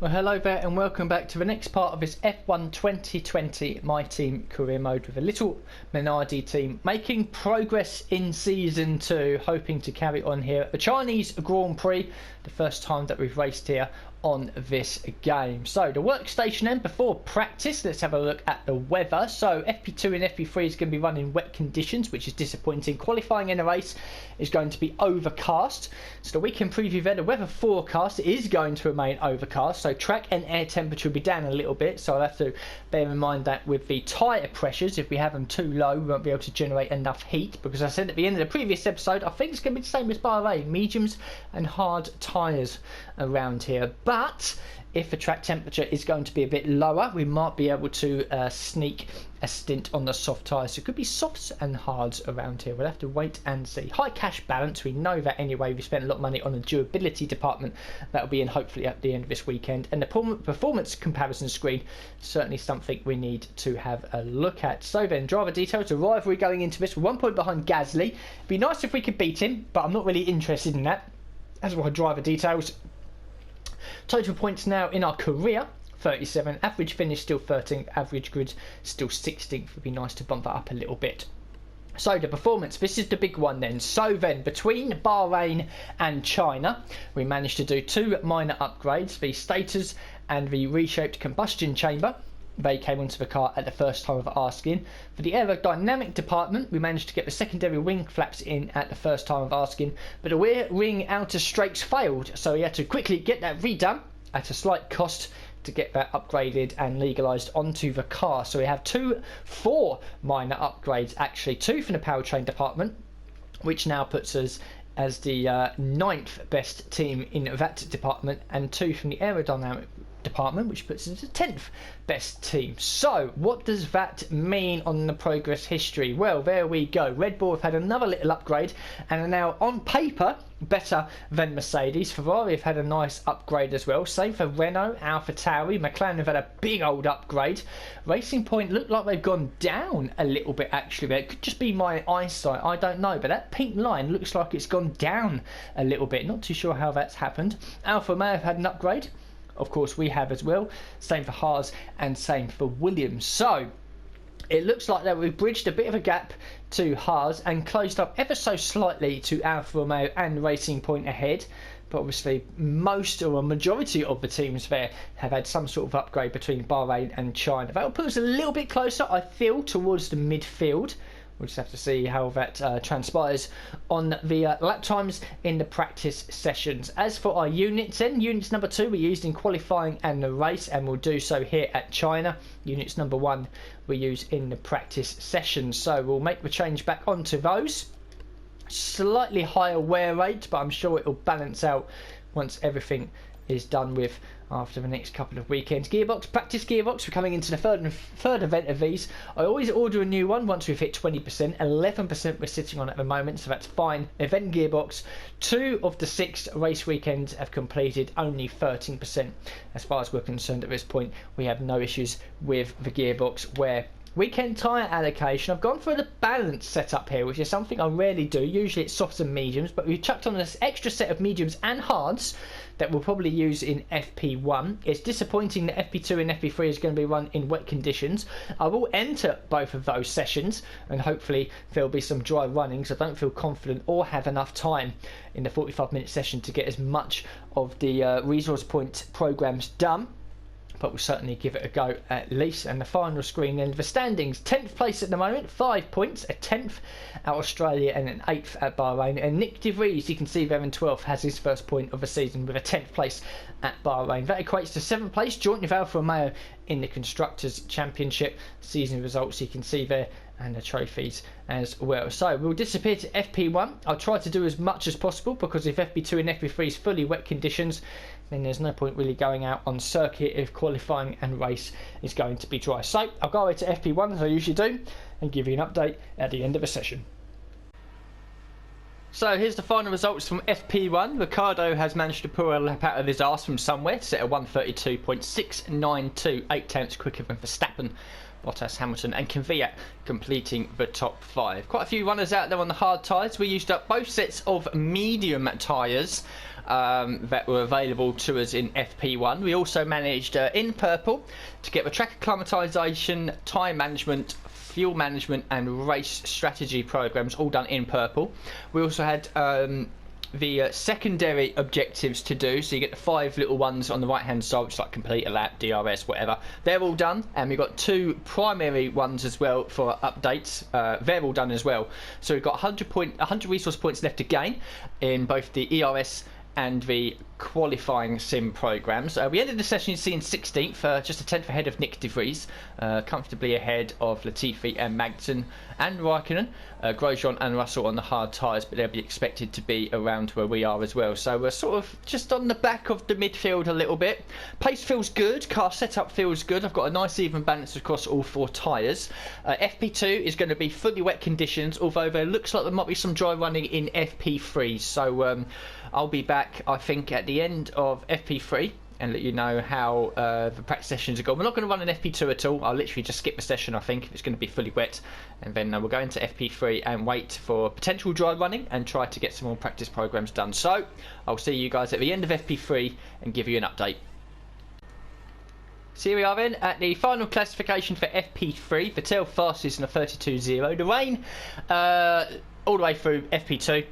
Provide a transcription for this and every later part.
Well, hello there and welcome back to the next part of this F1 2020 My Team career mode with a little Minardi team making progress in Season 2, hoping to carry on here at the Chinese Grand Prix, the first time that we've raced here on this game. So the workstation then before practice, let's have a look at the weather. So FP2 and FP3 is going to be running wet conditions, which is disappointing. Qualifying in the race is going to be overcast. So the weekend preview there, the weather forecast is going to remain overcast. So track and air temperature will be down a little bit. So I'll have to bear in mind that with the tyre pressures, if we have them too low, we won't be able to generate enough heat. Because I said at the end of the previous episode, I think it's going to be the same as Bahrain, mediums and hard tyres around here. But if the track temperature is going to be a bit lower, we might be able to sneak a stint on the soft tyres. So it could be softs and hards around here. We'll have to wait and see. High cash balance, we know that anyway. We spent a lot of money on the durability department. That'll be in hopefully at the end of this weekend. And the performance comparison screen, certainly something we need to have a look at. So then, driver details, a rivalry going into this. We're 1 point behind Gasly. It'd be nice if we could beat him, but I'm not really interested in that. As well, driver details. Total points now in our career, 37. Average finish still 13th. Average grid still 16th. Would be nice to bump that up a little bit. So the performance, this is the big one then. So then, between Bahrain and China, we managed to do 2 minor upgrades. The stators and the reshaped combustion chamber. They came onto the car at the first time of asking. For the aerodynamic department, we managed to get the secondary wing flaps in at the first time of asking, but the rear wing outer strakes failed, so we had to quickly get that redone at a slight cost to get that upgraded and legalised onto the car. So we have 4 minor upgrades actually, 2 from the powertrain department, which now puts us as the 9th best team in that department, and 2 from the aerodynamic department, which puts us as the 10th best team. So what does that mean on the progress history? Well, there we go. Red Bull have had another little upgrade and are now on paper better than Mercedes. Ferrari have had a nice upgrade as well. Same for Renault, AlphaTauri. McLaren have had a big old upgrade. Racing Point look like they've gone down a little bit actually. It could just be my eyesight, I don't know, but that pink line looks like it's gone down a little bit. Not too sure how that's happened. Alfa Romeo have had an upgrade. Of course we have as well. Same for Haas and same for Williams. So it looks like that we've bridged a bit of a gap to Haas and closed up ever so slightly to Alfa Romeo and Racing Point ahead. But obviously most or a majority of the teams there have had some sort of upgrade between Bahrain and China. That will put us a little bit closer, I feel, towards the midfield. We'll just have to see how that transpires on the lap times in the practice sessions. As for our units then, units number 2 we used in qualifying and the race, and we'll do so here at China. Units number 1 we use in the practice sessions. So we'll make the change back onto those. Slightly higher wear rate, but I'm sure it'll balance out once everything is done with after the next couple of weekends. Gearbox, practice gearbox, we're coming into the third event of these. I always order a new one once we've hit 20%. 11% we're sitting on at the moment, so that's fine. Event gearbox, 2 of the 6 race weekends have completed, only 13%. As far as we're concerned at this point, we have no issues with the gearbox wear. Weekend tyre allocation, I've gone for the balance setup here, which is something I rarely do. Usually it's softs and mediums, but we've chucked on this extra set of mediums and hards that we'll probably use in FP1. It's disappointing that FP2 and FP3 is going to be run in wet conditions. I will enter both of those sessions and hopefully there'll be some dry runnings. I don't feel confident or have enough time in the 45-minute session to get as much of the resource point programs done. But we'll certainly give it a go at least. And the final screen then, the standings: 10th place at the moment, 5 points, a 10th at Australia and an 8th at Bahrain. And Nick De Vries, you can see there in 12th, has his first point of the season with a 10th place at Bahrain. That equates to 7th place, joint with Alfa Romeo in the Constructors' Championship. Season results you can see there, and the trophies as well. So we'll disappear to FP1. I'll try to do as much as possible, because if FP2 and FP3 is fully wet conditions, then there's no point really going out on circuit if qualifying and race is going to be dry. So I'll go away to FP1 as I usually do and give you an update at the end of the session. So here's the final results from FP1. Ricciardo has managed to pull a lap out of his arse from somewhere to set a 1:32.692, 8 tenths quicker than Verstappen, Bottas, Hamilton and Kvyat completing the top 5. Quite a few runners out there on the hard tyres. We used up both sets of medium tyres. that were available to us in FP1. We also managed in purple to get the track acclimatisation, time management, fuel management and race strategy programs all done in purple. We also had the secondary objectives to do, so you get the 5 little ones on the right hand side, which is like complete a lap, DRS, whatever. They're all done, and we've got 2 primary ones as well for updates. They're all done as well. So we've got 100 resource points left to gain in both the ERS and the qualifying sim programs. We ended the session seeing 16th, just a 10th ahead of Nick De Vries, comfortably ahead of Latifi and Magnussen and Raikkonen. Grosjean and Russell on the hard tyres, but they'll be expected to be around where we are as well. So we're sort of just on the back of the midfield a little bit. Pace feels good, car setup feels good. I've got a nice even balance across all 4 tyres. FP2 is going to be fully wet conditions, although there looks like there might be some dry running in FP3. So I'll be back, I think, at the end of FP3 and let you know how the practice sessions are going. We're not going to run an FP2 at all. I'll literally just skip the session, I think, if it's going to be fully wet. And then we'll go into FP3 and wait for potential dry running and try to get some more practice programs done. So I'll see you guys at the end of FP3 and give you an update. So here we are then at the final classification for FP3. Vettel fastest in a 32.0. The rain all the way through FP2.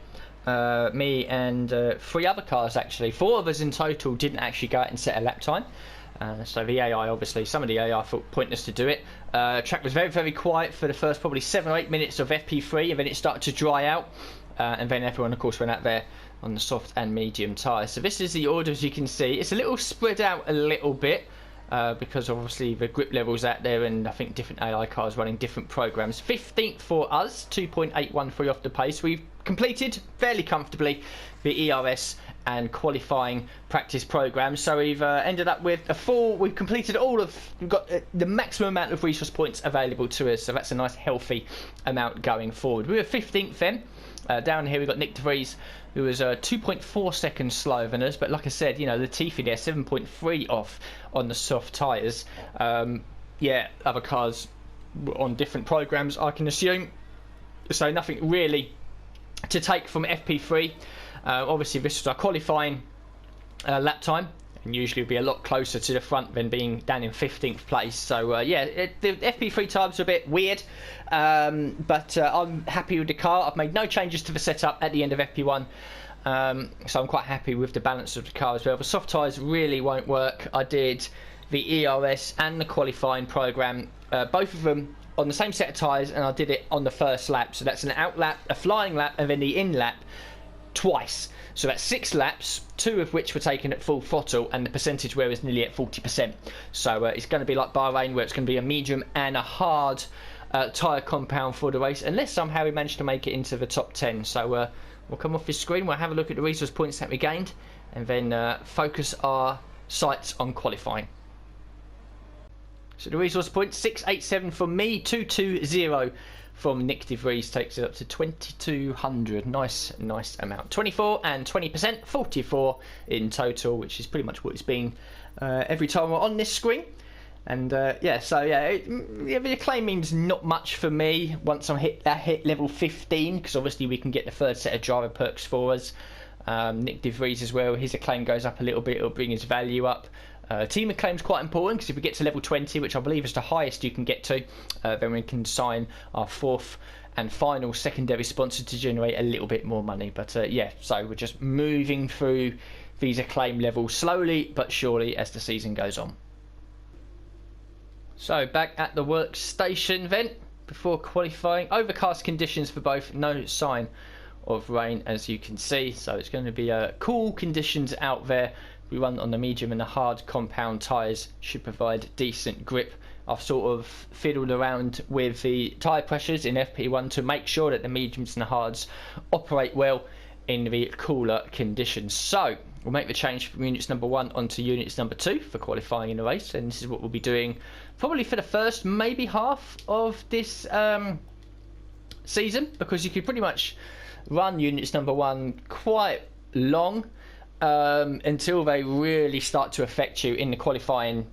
Me and 3 other cars, actually 4 of us in total, didn't actually go out and set a lap time. So the AI, obviously, some of the AI thought pointless to do it. Track was very, very quiet for the first probably 7 or 8 minutes of FP3, and then it started to dry out, and then everyone, of course, went out there on the soft and medium tyres. So this is the order, as you can see. It's a little spread out a little bit, because obviously the grip levels out there, and I think different AI cars running different programs. 15th for us, 2.813 off the pace. We've completed fairly comfortably the ERS and qualifying practice programs, so we've ended up with we've completed we've got the maximum amount of resource points available to us, so that's a nice healthy amount going forward. We were 15th then. Down here we've got Nick De Vries, who was 2.4 seconds slower than us, but like I said, you know, Latifi there 7.3 off on the soft tyres. Yeah, other cars on different programs, I can assume, so nothing really to take from FP3. Obviously this was our qualifying lap time, and usually would be a lot closer to the front than being down in 15th place. So yeah, the FP3 times are a bit weird, but I'm happy with the car. I've made no changes to the setup at the end of FP1, so I'm quite happy with the balance of the car as well. The soft tyres really won't work. I did the ERS and the qualifying program, both of them on the same set of tyres, and I did it on the first lap. So that's an out lap, a flying lap, and then the in lap twice. So that's 6 laps, 2 of which were taken at full throttle, and the percentage wear is nearly at 40%. So it's going to be like Bahrain, where it's going to be a medium and a hard tyre compound for the race, unless somehow we manage to make it into the top 10. So we'll come off this screen, we'll have a look at the resource points that we gained, and then focus our sights on qualifying. So the resource points, 687 from me, 220 from Nick De Vries, takes it up to 2200. Nice amount. 24 and 20%, 44 in total, which is pretty much what it's been every time we're on this screen. And yeah, so yeah, the acclaim means not much for me once I hit level 15, because obviously we can get the 3rd set of driver perks for us. Nick De Vries as well, his acclaim goes up a little bit, it'll bring his value up. Team acclaim is quite important, because if we get to level 20, which I believe is the highest you can get to, then we can sign our 4th and final secondary sponsor to generate a little bit more money. But yeah, so we're just moving through these acclaim levels slowly but surely as the season goes on. So back at the workstation then, before qualifying. Overcast conditions for both, no sign of rain as you can see, so it's going to be cool conditions out there. We run on the medium and the hard compound tyres, should provide decent grip. I've sort of fiddled around with the tyre pressures in FP1 to make sure that the mediums and the hards operate well in the cooler conditions. So we'll make the change from units number 1 onto units number 2 for qualifying in the race, and this is what we'll be doing probably for the first maybe half of this season, because you could pretty much run units number 1 quite long until they really start to affect you in the qualifying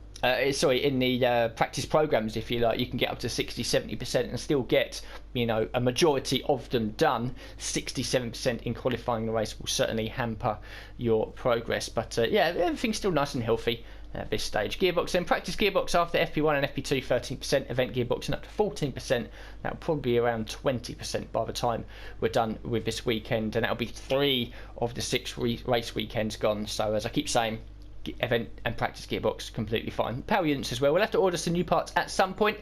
sorry, in the practice programs, if you like, you can get up to 60-70% and still get, you know, a majority of them done. 67% in qualifying the race will certainly hamper your progress, but yeah, everything's still nice and healthy at this stage. Gearbox then, practice gearbox after FP1 and FP2 13%, event gearboxing up to 14%. That'll probably be around 20% by the time we're done with this weekend, and that'll be 3 of the 6 race weekends gone. So as I keep saying, event and practice gearbox completely fine. Power units as well, we'll have to order some new parts at some point.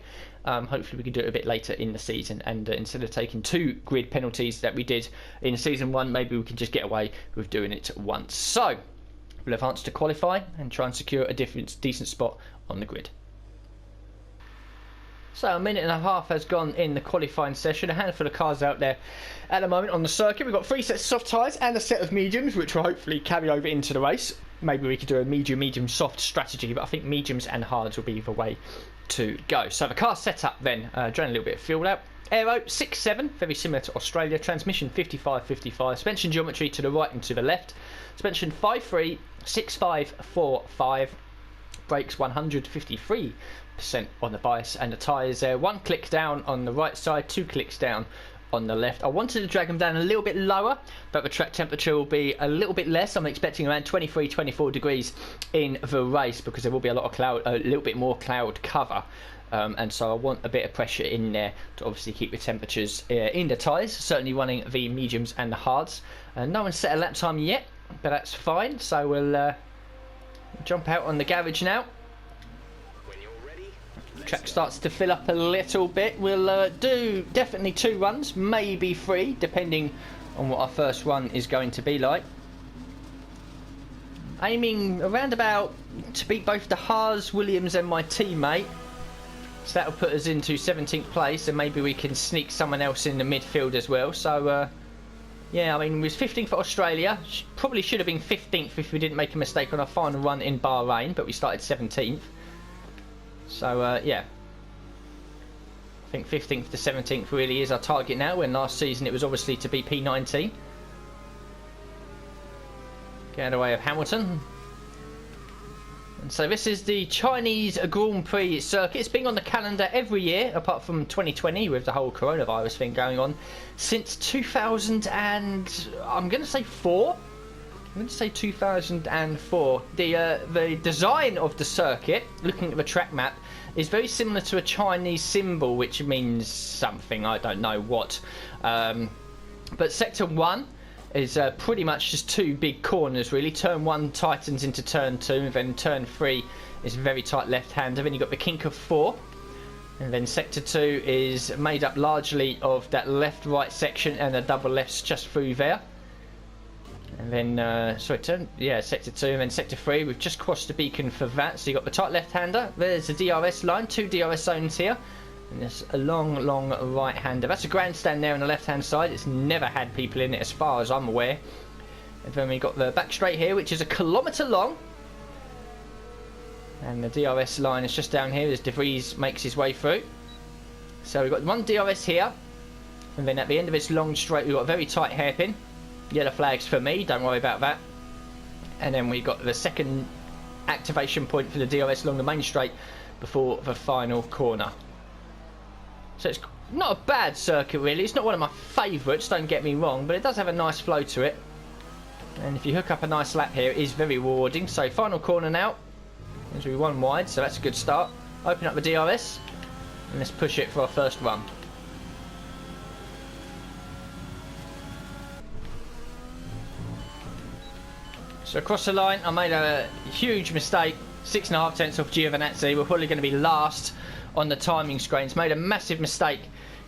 Hopefully we can do it a bit later in the season, and instead of taking 2 grid penalties that we did in season 1, maybe we can just get away with doing it once. So we'll advance to qualify and try and secure a decent spot on the grid. So a minute and a half has gone in the qualifying session. A handful of cars out there at the moment on the circuit. We've got 3 sets of soft tyres and a set of mediums, which will hopefully carry over into the race. Maybe we could do a medium soft strategy, but I think mediums and hards will be the way to go. So the car setup then, drain a little bit of fuel out. Aero 6.7, very similar to Australia. Transmission 55-55. Suspension geometry to the right and to the left. Suspension 5.3, 6.5, 4.5. Brakes 153% on the bias, and the tyres 1 click down on the right side, 2 clicks down on the left. I wanted to drag them down a little bit lower, but the track temperature will be a little bit less. I'm expecting around 23-24 degrees in the race, because there will be a lot of cloud, a little bit more cloud cover, and so I want a bit of pressure in there to obviously keep the temperatures in the tyres. Certainly running the mediums and the hards. No one's set a lap time yet, but that's fine. So we'll jump out on the garage now. Track starts to fill up a little bit. We'll do definitely 2 runs, maybe 3, depending on what our first run is going to be like. Aiming around about to beat both the Haas, Williams and my teammate. So that'll put us into 17th place, and maybe we can sneak someone else in the midfield as well. So yeah, I mean, we was 15th for Australia. Probably should have been 15th if we didn't make a mistake on our final run in Bahrain, but we started 17th. So yeah, I think 15th to 17th really is our target now, when last season it was obviously to be P19. Get out of the way of Hamilton. And so this is the Chinese Grand Prix circuit. It's been on the calendar every year, apart from 2020 with the whole coronavirus thing going on, since 2000 and I'm going to say 4. I'm going to say 2004. The design of the circuit, looking at the track map, is very similar to a Chinese symbol, which means something, I don't know what. But Sector 1 is pretty much just 2 big corners, really. Turn 1 tightens into Turn 2, and then Turn 3 is a very tight left-hander. Then you've got the kink of 4. And then Sector 2 is made up largely of that left-right section and the double lefts just through there. And then, Sector 2, and then Sector 3, we've just crossed the beacon for that. So you've got the tight left-hander, there's the DRS line, 2 DRS zones here. And there's a long right-hander. That's a grandstand there on the left-hand side. It's never had people in it as far as I'm aware. And then we've got the back straight here, which is 1 kilometre long. And the DRS line is just down here as De Vries makes his way through. So we've got 1 DRS here. And then at the end of this long straight, we've got a very tight hairpin. Yellow flags for me, don't worry about that. And then we've got the second activation point for the DRS along the main straight before the final corner. So it's not a bad circuit really. It's not one of my favourites, don't get me wrong, but it does have a nice flow to it. And if you hook up a nice lap here, it is very rewarding. So final corner now. There's 1 wide, so that's a good start. Open up the DRS and let's push it for our first run. So across the line, I made a huge mistake. 6.5 tenths off Giovinazzi. We're probably going to be last on the timing screens. Made a massive mistake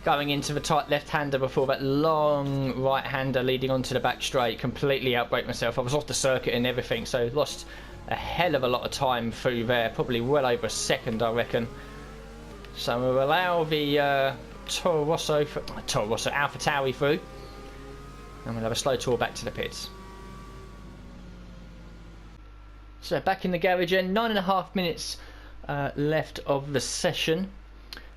going into the tight left-hander before that long right-hander leading onto the back straight. Completely outbraked myself. I was off the circuit and everything, so lost a hell of a lot of time through there. Probably well over a second, I reckon. So we'll allow the Toro Rosso, Alpha Tauri through. And we'll have a slow tour back to the pits. So back in the garage end, 9.5 minutes left of the session.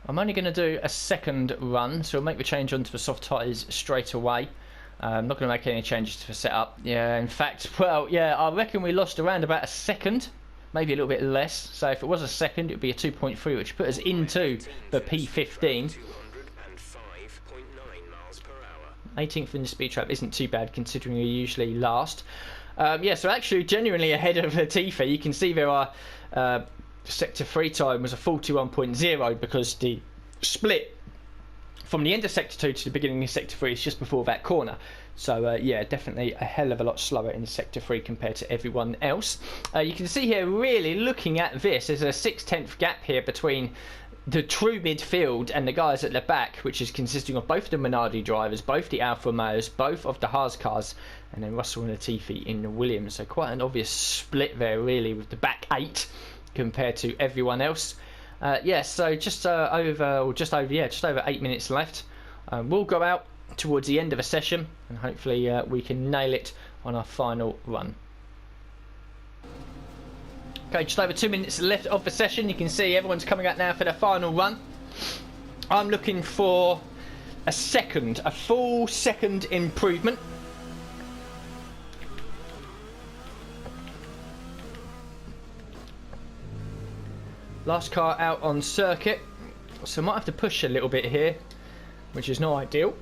I'm only going to do a second run, so we'll make the change onto the soft tyres straight away. I'm not going to make any changes to the setup. Yeah, in fact, well, yeah, I reckon we lost around about a second, maybe a little bit less. So if it was a second, it would be a 2.3, which put us into the P15. 18th in the speed trap isn't too bad considering you're usually last. Yeah, so actually genuinely ahead of Latifi. You can see there are sector 3 time was a 41.0 because the split from the end of sector 2 to the beginning of sector 3 is just before that corner. So yeah, definitely a hell of a lot slower in sector 3 compared to everyone else. You can see here, really looking at this, there's a 6/10 gap here between the true midfield and the guys at the back, which is consisting of both the Minardi drivers, both the Alfa Romeos, both of the Haas cars, and then Russell and Latifi in the Williams. So quite an obvious split there, really, with the back 8 compared to everyone else. Yeah, so just over 8 minutes left. We'll go out towards the end of a session, and hopefully we can nail it on our final run. Okay, just over 2 minutes left of the session. You can see everyone's coming out now for their final run. I'm looking for a full second improvement. Last car out on circuit, so I might have to push a little bit here, which is not ideal.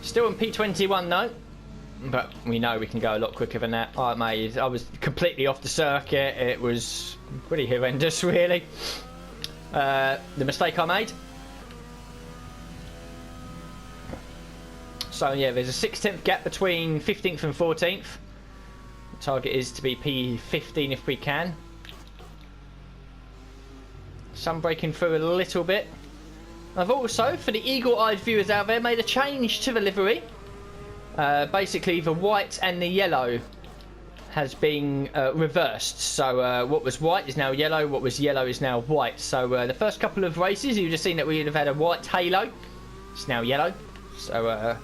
Still in P21 though, but we know we can go a lot quicker than that. I was completely off the circuit. It was pretty horrendous, really. The mistake I made. So yeah, there's a 6/10 gap between 15th and 14th. The target is to be P15 if we can. Sun breaking through a little bit. I've also, for the eagle-eyed viewers out there, made a change to the livery. Basically, the white and the yellow has been reversed. So what was white is now yellow, what was yellow is now white. So the first couple of races, you've just seen that we would have had a white halo. It's now yellow. So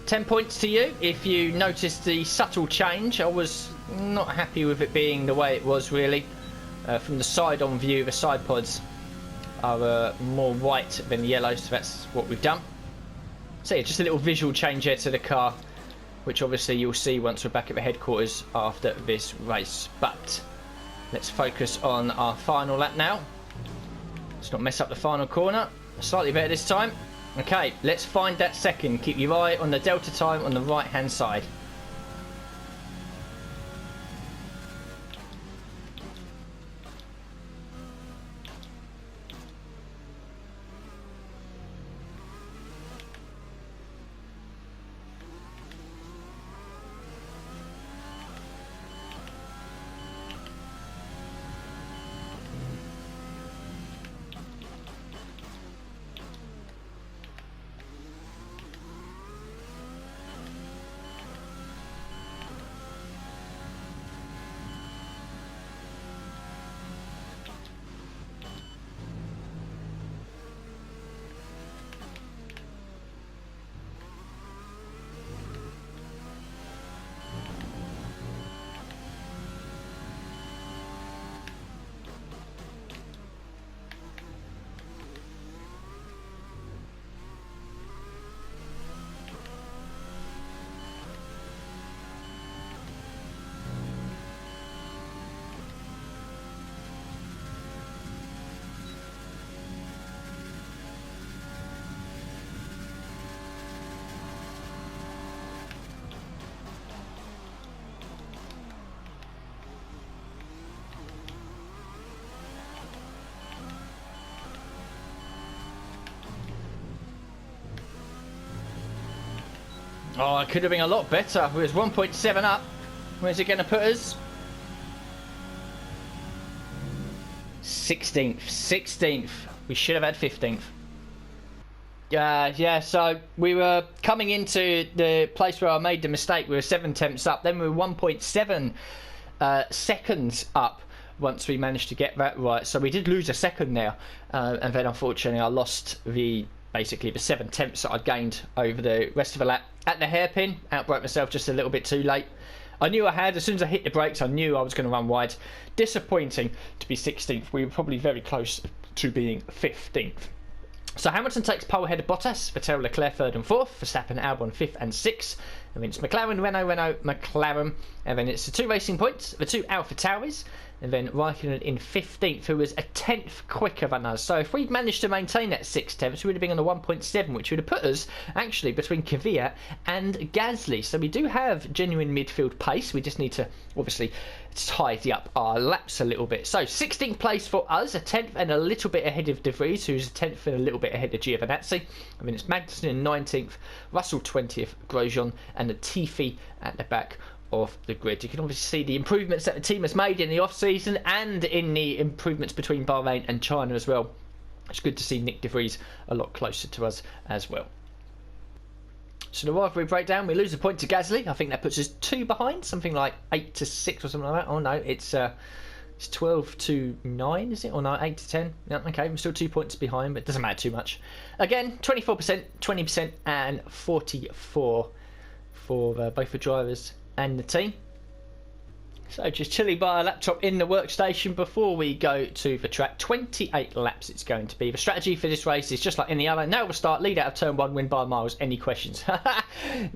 10 points to you if you noticed the subtle change. I was not happy with it being the way it was, really. From the side-on view, the side pods are more white than yellow, so that's what we've done. So yeah, just a little visual change here to the car, which obviously you'll see once we're back at the headquarters after this race. But let's focus on our final lap now. Let's not mess up the final corner. Slightly better this time. Okay, let's find that second. Keep your eye on the delta time on the right hand side. Oh, it could have been a lot better. It was 1.7 up. Where's it going to put us? 16th. 16th. We should have had 15th. Yeah, so we were coming into the place where I made the mistake. We were 7/10 up. Then we were 1.7 seconds up once we managed to get that right. So we did lose a second there. And then unfortunately I lost basically the 7/10 that I'd gained over the rest of the lap. At the hairpin, outbroke myself just a little bit too late. I knew I had, as soon as I hit the brakes, I knew I was going to run wide. Disappointing to be 16th. We were probably very close to being 15th. So Hamilton takes pole ahead of Bottas, Vettel, Leclerc 3rd and 4th, Verstappen, Albon 5th and 6th, and then it's McLaren, Renault, McLaren, and then it's the 2 racing points, the 2 Alpha Tauris, and then Raikkonen in 15th, who was a 10th quicker than us. So if we'd managed to maintain that 6 tenths, we would have been on the 1.7, which would have put us actually between Kvyat and Gasly. So we do have genuine midfield pace. We just need to obviously tidy up our laps a little bit. So 16th place for us, a 10th and a little bit ahead of De Vries, who's a 10th and a little bit ahead of Giovinazzi. I mean, it's Magnussen in 19th, Russell 20th, Grosjean and Latifi at the back of the grid. You can obviously see the improvements that the team has made in the off-season and in the improvements between Bahrain and China as well. It's good to see Nick De Vries a lot closer to us as well. So the rivalry breakdown, we lose a point to Gasly. I think that puts us 2 behind, something like 8 to 6 or something like that. Oh no, it's 12 to 9, is it? Or no, 8 to 10. Yeah, okay, we're still 2 points behind, but it doesn't matter too much. Again, 24%, 20% and 44 for both the drivers and the team. So just chilling by our laptop in the workstation before we go to the track. 28 laps it's going to be. The strategy for this race is just like any other. Now we'll start, lead out of turn 1, win by miles. Any questions?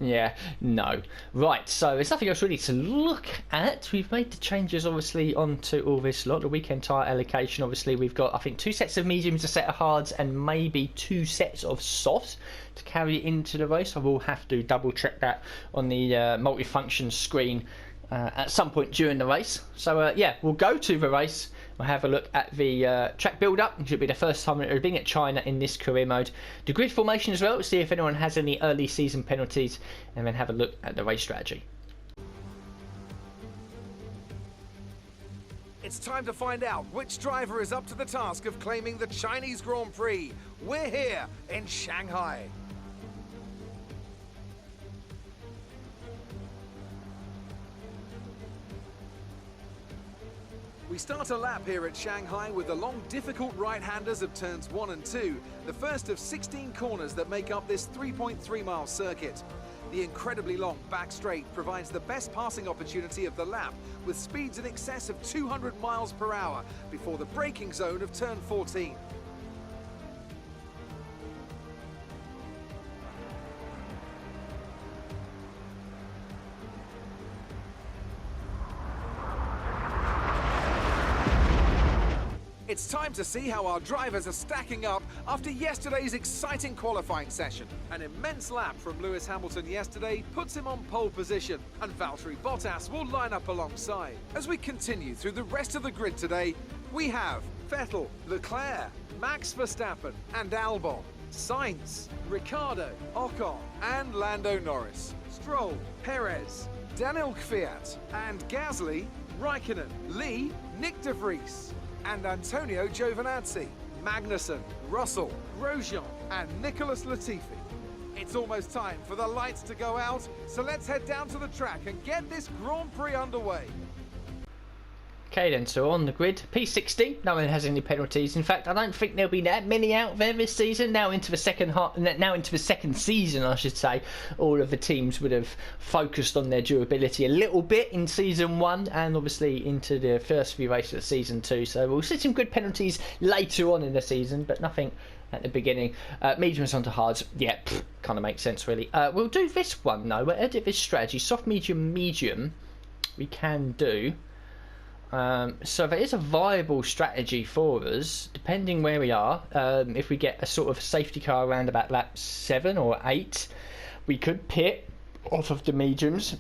Yeah, no. Right, so there's nothing else really to look at. We've made the changes obviously onto all this lot. The weekend tyre allocation, obviously we've got I think 2 sets of mediums, a set of hards and maybe 2 sets of softs to carry into the race. I will have to double check that on the multifunction screen at some point during the race. So yeah, we'll go to the race. We'll have a look at the track build-up. It should be the first time we're being at China in this career mode. The grid formation as well, see if anyone has any early season penalties, and then have a look at the race strategy. It's time to find out which driver is up to the task of claiming the Chinese Grand Prix. We're here in Shanghai. We start a lap here at Shanghai with the long, difficult right-handers of turns 1 and 2, the first of 16 corners that make up this 3.3-mile circuit. The incredibly long back straight provides the best passing opportunity of the lap, with speeds in excess of 200 miles per hour before the braking zone of turn 14. It's time to see how our drivers are stacking up after yesterday's exciting qualifying session. An immense lap from Lewis Hamilton yesterday puts him on pole position, and Valtteri Bottas will line up alongside. As we continue through the rest of the grid today, we have Vettel, Leclerc, Max Verstappen and Albon, Sainz, Ricciardo, Ocon and Lando Norris, Stroll, Perez, Daniel Kvyat and Gasly, Raikkonen, Lee, Nick De Vries and Antonio Giovinazzi, Magnussen, Russell, Grosjean and Nicholas Latifi. It's almost time for the lights to go out, so let's head down to the track and get this Grand Prix underway. Okay then, so on the grid, P60, no one has any penalties. In fact, I don't think there'll be that many out there this season. Now into the second season, I should say, all of the teams would have focused on their durability a little bit in season 1 and obviously into the first few races of season 2. So we'll see some good penalties later on in the season, but nothing at the beginning. Mediums onto hards, yeah, kind of makes sense really. We'll do this one though. We'll edit this strategy. Soft, medium, medium. We can do. So there is a viable strategy for us, depending where we are. If we get a sort of safety car around about lap 7 or 8, we could pit off of the mediums,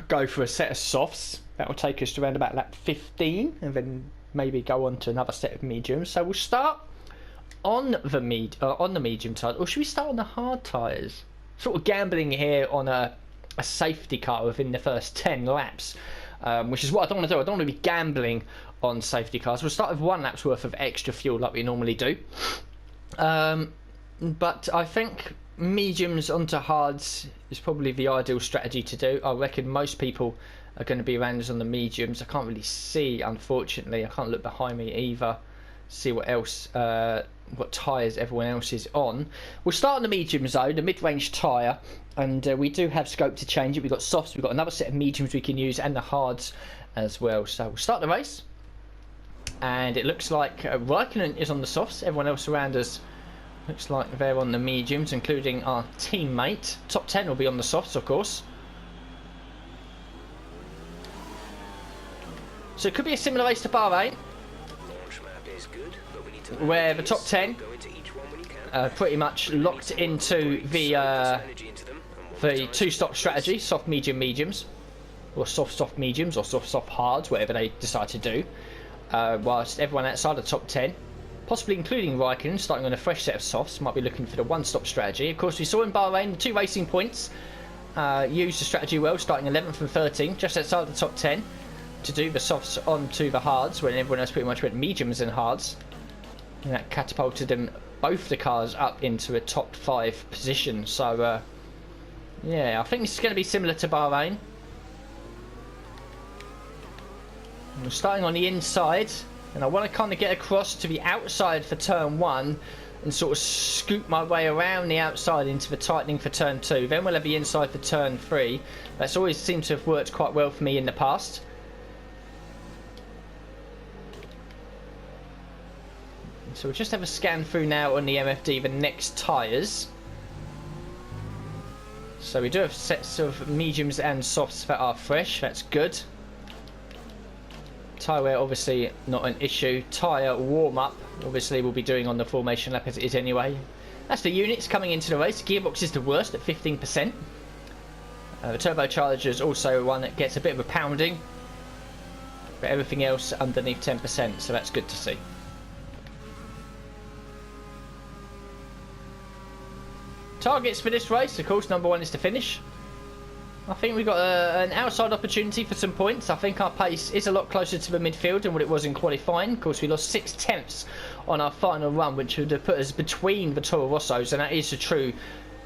go for a set of softs. That will take us to around about lap 15, and then maybe go on to another set of mediums. So we'll start on the medium tyres, or should we start on the hard tyres? Sort of gambling here on a safety car within the first 10 laps. Which is what I don't want to do. I don't want to be gambling on safety cars. We'll start with 1 lap's worth of extra fuel like we normally do. But I think mediums onto hards is probably the ideal strategy to do. I reckon most people are going to be around us on the mediums. I can't really see, unfortunately. I can't look behind me either. See what else, what tyres everyone else is on. We'll start on the medium zone, the mid-range tyre, and we do have scope to change it. We've got softs, we've got another set of mediums we can use, and the hards as well. So we'll start the race. And it looks like Raikkonen is on the softs. Everyone else around us looks like they're on the mediums, including our teammate. Top 10 will be on the softs, of course. So it could be a similar race to Bahrain, where the top 10 pretty much locked into the two-stop strategy, soft, medium, mediums, or soft, mediums, or soft, hards, whatever they decide to do, whilst everyone outside the top 10, possibly including Raikkonen, starting on a fresh set of softs, might be looking for the one-stop strategy. Of course, we saw in Bahrain the 2 racing points used the strategy well, starting 11th and 13th, just outside the top 10, to do the softs onto the hards, when everyone else pretty much went mediums and hards. And that catapulted them, both the cars, up into a top 5 position. So, yeah, I think this is going to be similar to Bahrain. I'm starting on the inside, and I want to kind of get across to the outside for turn 1 and sort of scoop my way around the outside into the tightening for turn 2. Then we'll have the inside for turn 3. That's always seemed to have worked quite well for me in the past. So we'll just have a scan through now on the MFD the next tyres. So we do have sets of mediums and softs that are fresh, that's good. Tyre wear obviously not an issue. Tyre warm up obviously we'll be doing on the formation lap as it is anyway. That's the units coming into the race. Gearbox is the worst at 15%. The turbocharger is also one that gets a bit of a pounding, but everything else underneath 10%, so that's good to see. Targets for this race, of course, number 1 is to finish. I think we've got an outside opportunity for some points. I think our pace is a lot closer to the midfield than what it was in qualifying. Of course, we lost 6/10 on our final run, which would have put us between the Toro Rossos, and that is a true,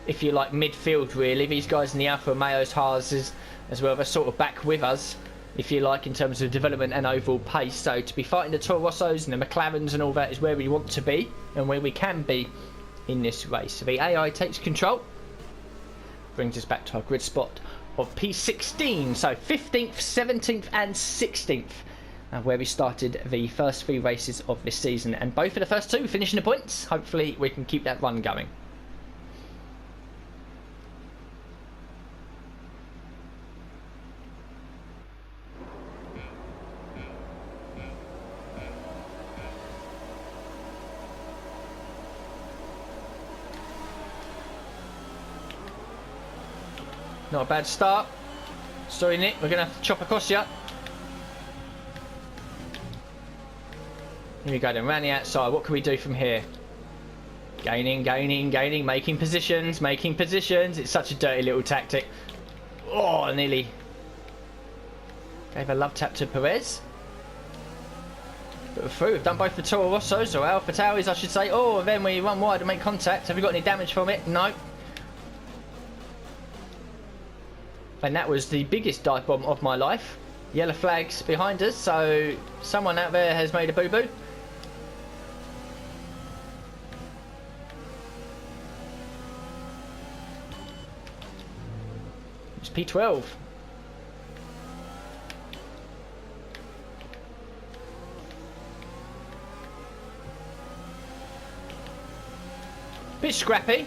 if you like, midfield really. These guys in the Alfa Romeos, Haas as well, they're sort of back with us, if you like, in terms of development and overall pace. So to be fighting the Toro Rossos and the McLarens and all that is where we want to be and where we can be in this race. So the AI takes control, brings us back to our grid spot of P16, so 15th, 17th and 16th, where we started the first 3 races of this season, and both of the first 2 finishing the points. Hopefully we can keep that run going. Not a bad start. Sorry, Nick, we're going to have to chop across you. Here we go then, round the outside. What can we do from here? Gaining, gaining, gaining, making positions, making positions. It's such a dirty little tactic. Oh, nearly gave a love tap to Perez. But we're through. We've done both the Toro Rossos, or Alpha Tauris, I should say. Oh, and then we run wide and make contact. Have we got any damage from it? No. And that was the biggest dive bomb of my life. Yellow flags behind us, so someone out there has made a boo-boo. It's P12. Bit scrappy.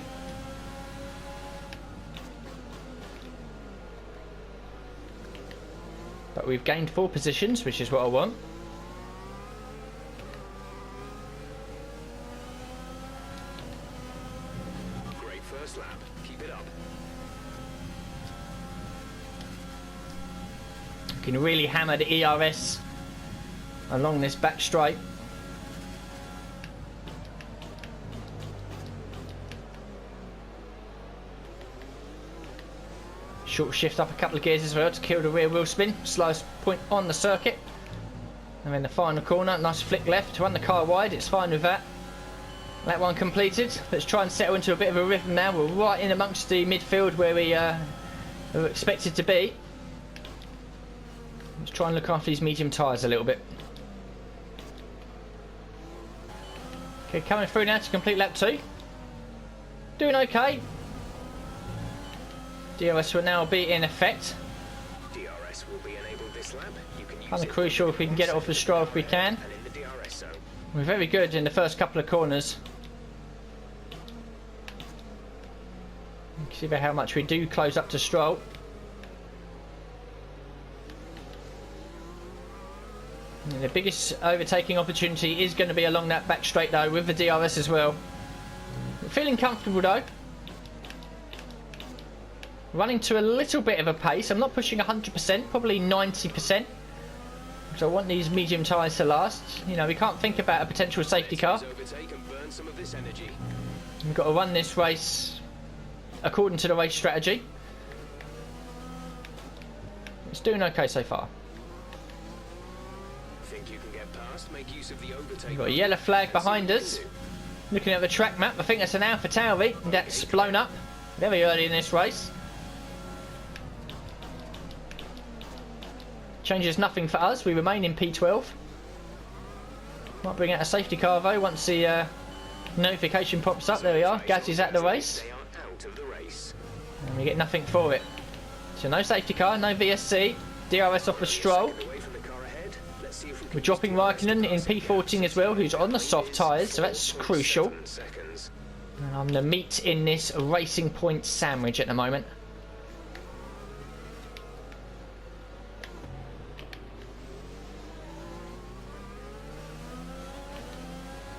But we've gained 4 positions, which is what I want. Great first lap. Keep it up. We can really hammer the ERS along this back straight. Short shift up a couple of gears as well to kill the rear wheel spin. Slowest point on the circuit. And then the final corner, nice flick left to run the car wide. It's fine with that. That one completed. Let's try and settle into a bit of a rhythm now. We're right in amongst the midfield where we are expected to be. Let's try and look after these medium tyres a little bit. Okay, coming through now to complete lap 2. Doing okay. DRS will now be in effect. DRS DRS will be enabled this lap. You can use Kind of it crucial if we can get it off the Stroll if we can. and in the DRS zone. We're very good in the first couple of corners. You can see how much we do close up to Stroll. And the biggest overtaking opportunity is going to be along that back straight though, with the DRS as well. Feeling comfortable though. Running to a little bit of a pace. I'm not pushing 100%, probably 90%. So I want these medium tyres to last. You know, we can't think about a potential safety car. Overtake and burn some of this energy. We've got to run this race according to the race strategy. It's doing okay so far. Think you can get past? Make use of the overtake. We've got a yellow flag behind us. Looking at the track map, I think that's an AlphaTauri that's blown up very early in this race. Changes nothing for us. We remain in P12. Might bring out a safety car though once the notification pops up. There we are. Gasly's at the race. They are out of the race. And we get nothing for it. So no safety car, no VSC. DRS off the Stroll. Away from the car ahead. Let's see if we can We're dropping Raikkonen in P14 as well, who's on the soft tyres, so that's crucial. 7 seconds. And I'm the meat in this Racing Point sandwich at the moment.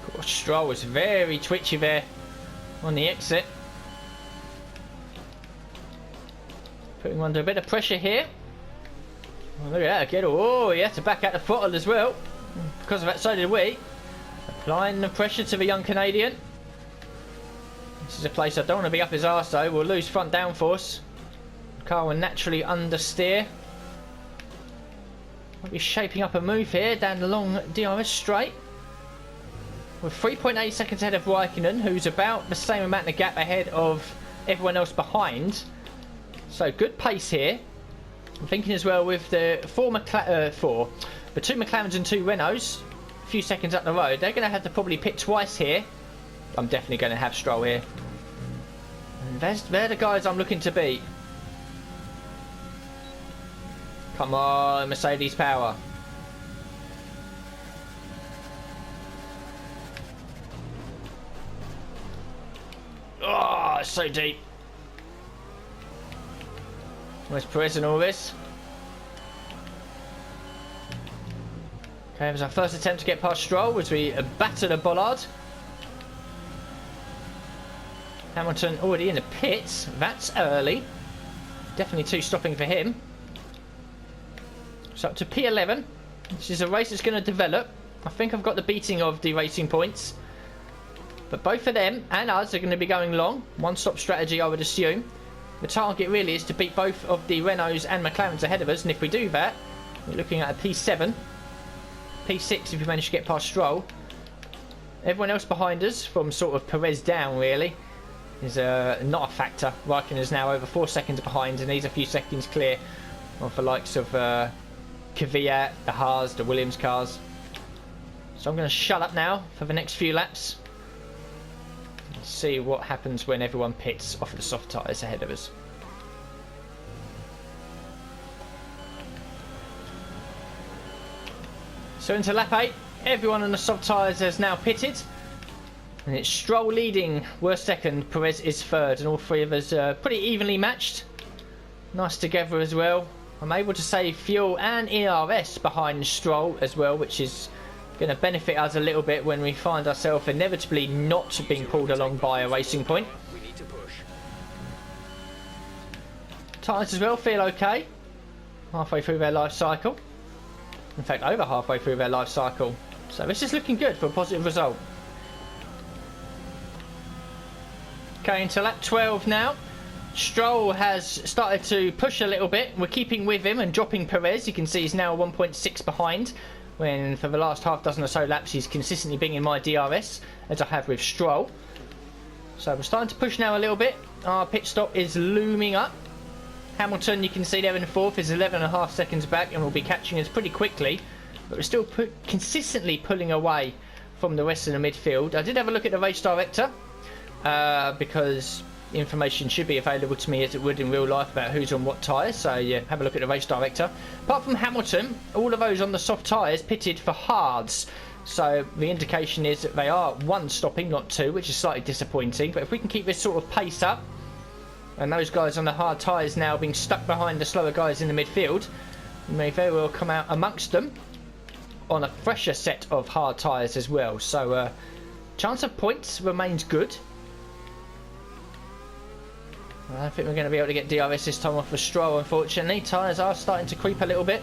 Of course, Stroll was very twitchy there on the exit. Putting him under a bit of pressure here. Oh, look at that again. Oh, he had to back out the throttle as well. Because of that, so did we. Applying the pressure to the young Canadian. This is a place I don't want to be up his arse though. We'll lose front downforce. Car will naturally understeer. We'll be shaping up a move here down the long DRS straight. We're 3.8 seconds ahead of Raikkonen, who's about the same amount of gap ahead of everyone else behind. So good pace here. I'm thinking as well with the the two McLarens and two Renaults, a few seconds up the road, they're going to have to probably pit twice here. I'm definitely going to have Stroll here. And they're the guys I'm looking to beat. Come on, Mercedes power. Oh, it's so deep. Where's Perez and all this? Okay, it was our first attempt to get past Stroll as we batter the bollard. Hamilton already in the pits. That's early. Definitely two stopping for him. So up to P11. This is a race that's going to develop. I think I've got the beating of the Racing Points. But both of them and us are going to be going long. One-stop strategy, I would assume. The target really is to beat both of the Renaults and McLarens ahead of us, and if we do that, we're looking at a P7, P6 if we manage to get past Stroll. Everyone else behind us, from sort of Perez down really, is not a factor. Raikkonen is now over 4 seconds behind, and he's a few seconds clear of the likes of Kvyat, the Haas, the Williams cars. So I'm going to shut up now for the next few laps. See what happens when everyone pits off of the soft tyres ahead of us. So into lap 8, everyone on the soft tyres has now pitted. And it's Stroll leading, we're second, Perez is third, and all three of us are pretty evenly matched. Nice together as well. I'm able to save fuel and ERS behind Stroll as well, which is going to benefit us a little bit when we find ourselves inevitably not being pulled along by a Racing Point. We need to push. Tyres as well feel okay. Halfway through their life cycle. In fact, over halfway through their life cycle. So this is looking good for a positive result. Okay, into lap 12 now. Stroll has started to push a little bit. We're keeping with him and dropping Perez. You can see he's now 1.6 behind, when for the last half dozen or so laps he's consistently been in my DRS, as I have with Stroll. So we're starting to push now a little bit. Our pit stop is looming up. Hamilton, you can see there in the fourth, is 11.5 seconds back and will be catching us pretty quickly. But we're still consistently pulling away from the rest of the midfield. I did have a look at the race director because information should be available to me as it would in real life about who's on what tyres, so yeah, have a look at the race director. Apart from Hamilton, all of those on the soft tyres pitted for hards, so the indication is that they are 1 stopping, not 2, which is slightly disappointing. But if we can keep this sort of pace up, and those guys on the hard tyres now being stuck behind the slower guys in the midfield, we may very well come out amongst them on a fresher set of hard tyres as well. So chance of points remains good. I don't think we're going to be able to get DRS this time off for Stroll, unfortunately. Tyres are starting to creep a little bit.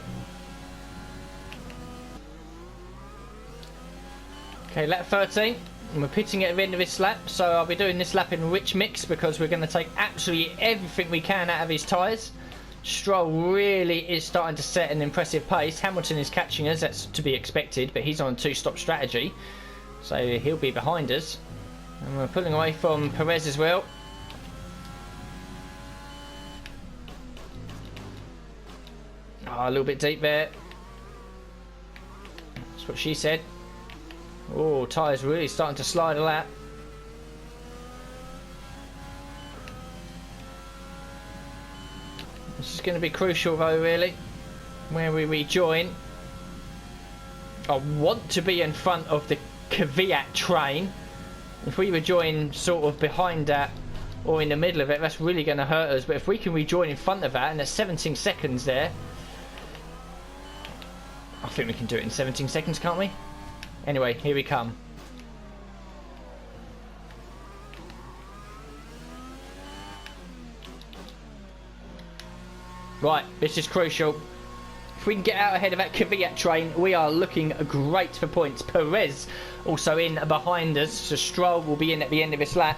Okay, lap 13. And we're pitting at the end of this lap, so I'll be doing this lap in rich mix because we're going to take absolutely everything we can out of these tyres. Stroll really is starting to set an impressive pace. Hamilton is catching us, that's to be expected, but he's on a 2-stop strategy, so he'll be behind us. And we're pulling away from Perez as well. Oh, a little bit deep there. That's what she said. Oh, tyres really starting to slide a lap. This is going to be crucial though, really, where we rejoin. I want to be in front of the Kvyat train. If we rejoin sort of behind that or in the middle of it, that's really going to hurt us. But if we can rejoin in front of that, and there's 17 seconds there, I think we can do it in 17 seconds, can't we? Anyway, here we come. Right, this is crucial. If we can get out ahead of that Kvyat train, we are looking great for points. Perez also in behind us, so Stroll will be in at the end of this lap.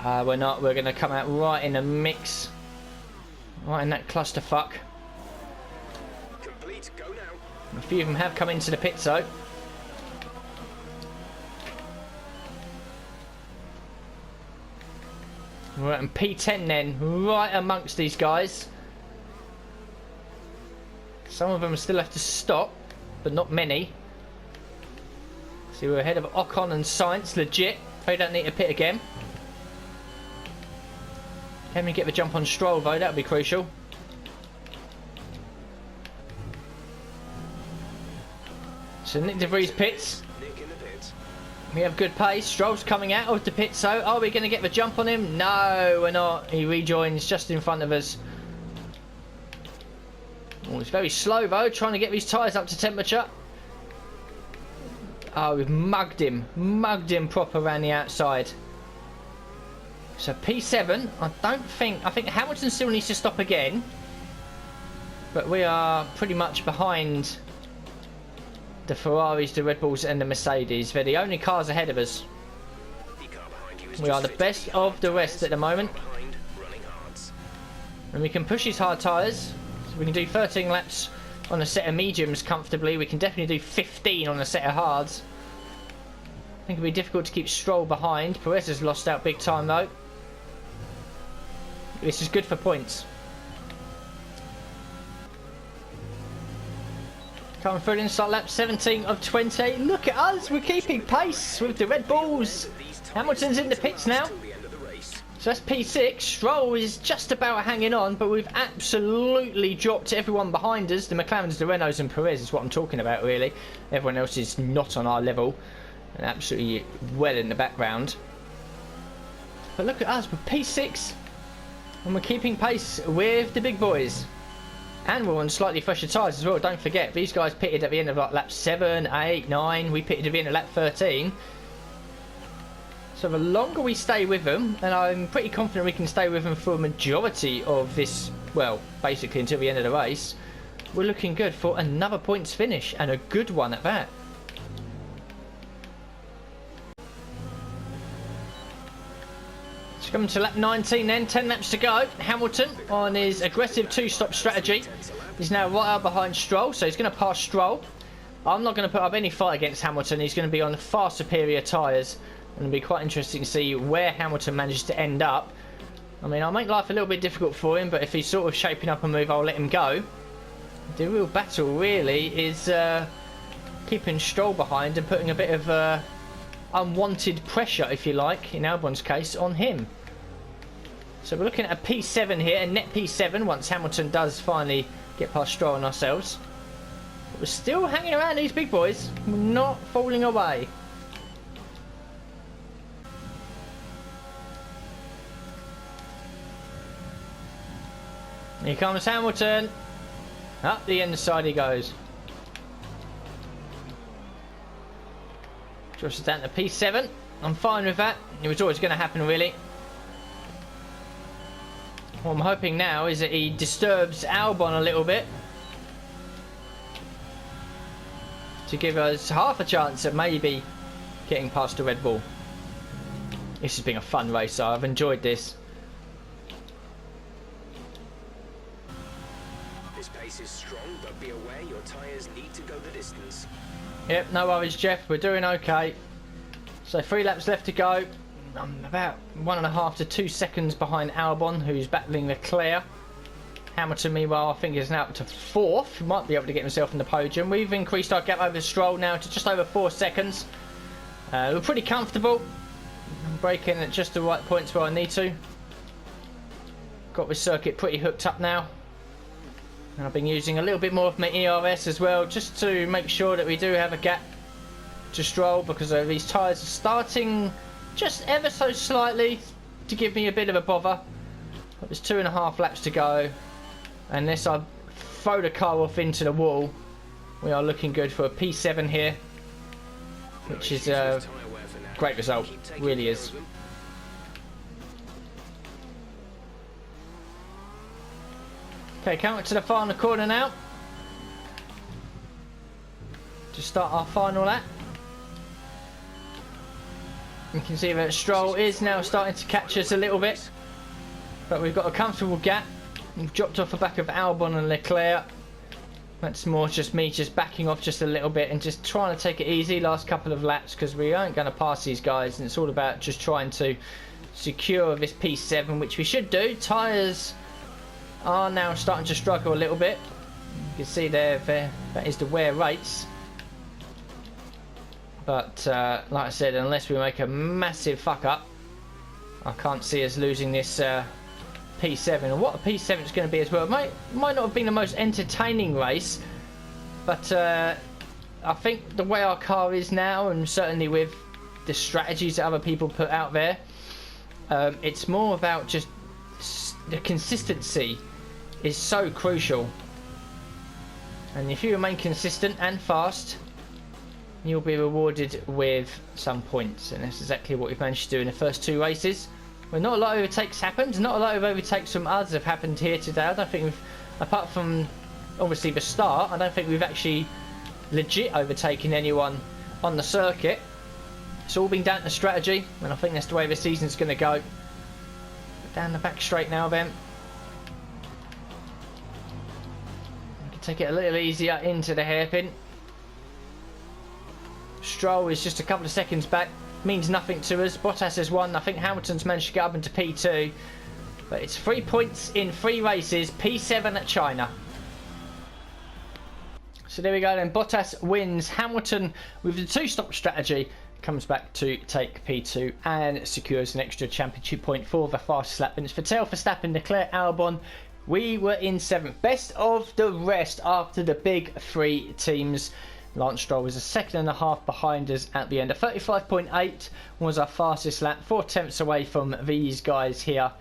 We're not. We're going to come out right in the mix. Right in that clusterfuck. Complete. Go now. A few of them have come into the pits though. Right, and P10 then, right amongst these guys. Some of them still have to stop, but not many. See, we're ahead of Ocon and Sainz, legit. They don't need to pit again. Can we get the jump on Stroll though? That would be crucial. So Nick De Vries pits. Nick in the pit. We have good pace. Stroll's coming out of the pit, so are we going to get the jump on him? No, we're not. He rejoins just in front of us. Oh, it's very slow though, trying to get these tyres up to temperature. Oh, we've mugged him proper around the outside. So P7, I think Hamilton still needs to stop again, but we are pretty much behind the Ferraris, the Red Bulls and the Mercedes. They're the only cars ahead of us. We are the best of the rest at the moment, and we can push these hard tyres. So we can do 13 laps on a set of mediums comfortably. We can definitely do 15 on a set of hards. I think it'll be difficult to keep Stroll behind. Perez has lost out big time though. This is good for points. Coming through inside lap 17 of 20. Look at us, we're keeping pace with the Red Bulls. Hamilton's in the pits now. So that's P6. Stroll is just about hanging on, but we've absolutely dropped everyone behind us. The McLarens, the Renaults and Perez is what I'm talking about really. Everyone else is not on our level and absolutely well in the background. But look at us, we're P6 and we're keeping pace with the big boys. And we're on slightly fresher tyres as well, don't forget. These guys pitted at the end of like lap 7, 8, 9. We pitted at the end of lap 13. So the longer we stay with them, and I'm pretty confident we can stay with them for a majority of this, well, basically until the end of the race, we're looking good for another points finish, and a good one at that. So coming to lap 19 then, 10 laps to go. Hamilton on his aggressive 2-stop strategy. He's now right out behind Stroll, so he's going to pass Stroll. I'm not going to put up any fight against Hamilton. He's going to be on far superior tyres. And it'll be quite interesting to see where Hamilton manages to end up. I mean, I'll make life a little bit difficult for him, but if he's sort of shaping up a move, I'll let him go. The real battle really is keeping Stroll behind and putting a bit of unwanted pressure, if you like, in Albon's case, on him. So we're looking at a P7 here, a net P7 once Hamilton does finally get past Stroll and ourselves. But we're still hanging around these big boys. We're not falling away. Here comes Hamilton. Up the inside he goes. Drops us down to P7. I'm fine with that. It was always going to happen, really. What I'm hoping now is that he disturbs Albon a little bit to give us half a chance of maybe getting past the Red Bull. This has been a fun race, so I've enjoyed this. This pace is strong, but be aware your tyres need to go the distance. Yep, no worries, Jeff. We're doing okay. So 3 laps left to go. I'm about 1.5 to 2 seconds behind Albon, who's battling Leclerc. Hamilton, meanwhile, I think is now up to 4th. He might be able to get himself in the podium. We've increased our gap over Stroll now to just over 4 seconds. We're pretty comfortable. I'm braking at just the right points where I need to. Got this circuit pretty hooked up now. And I've been using a little bit more of my ERS as well, just to make sure that we do have a gap to Stroll, because these tyres are starting just ever so slightly to give me a bit of a bother. But there's 2.5 laps to go. Unless I throw the car off into the wall, we are looking good for a P7 here, which is a great result. Really is. Okay, coming to the final corner now to start our final lap. You can see that Stroll is now starting to catch us a little bit, but we've got a comfortable gap. We've dropped off the back of Albon and Leclerc. That's more just me just backing off just a little bit and just trying to take it easy last couple of laps, because we aren't going to pass these guys, and it's all about just trying to secure this P7, which we should do. Tyres are now starting to struggle a little bit. You can see there that is the wear rates. But like I said, unless we make a massive fuck up, I can't see us losing this P7. And what a P7 is going to be as well. It might not have been the most entertaining race, but I think the way our car is now, and certainly with the strategies that other people put out there, it's more about just the consistency is so crucial. And if you remain consistent and fast, you'll be rewarded with some points, and that's exactly what we've managed to do in the first 2 races. Well, not a lot of overtakes happened. Not a lot of overtakes from others have happened here today. I don't think we've, apart from obviously the start, I don't think we've actually legit overtaken anyone on the circuit. It's all been down to strategy, and I think that's the way the season's going to go. Down the back straight now then. We can take it a little easier into the hairpin. Stroll is just a couple of seconds back. Means nothing to us. Bottas has won. I think Hamilton's managed to get up into P2. But it's 3 points in 3 races. P7 at China. So there we go then. Bottas wins. Hamilton, with the 2-stop strategy, comes back to take P2 and secures an extra championship point for the fastest lap. And it's Vettel, Verstappen, Leclerc, Albon. We were in 7th. Best of the rest after the big 3 teams. Lance Stroll was a 2.5 seconds behind us at the end. A 35.8 was our fastest lap. 4 tenths away from these guys here.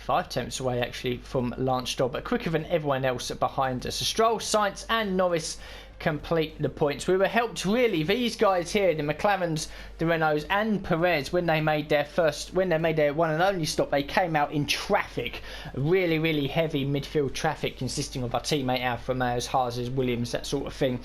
5 tenths away actually from Lance Stroll, but quicker than everyone else behind us. So Stroll, Sainz and Norris complete the points. We were helped really, these guys here, the McLarens, the Renaults and Perez, when they made their one and only stop, they came out in traffic, really heavy midfield traffic consisting of our teammate Alfa Romeos, Haas, Williams, that sort of thing.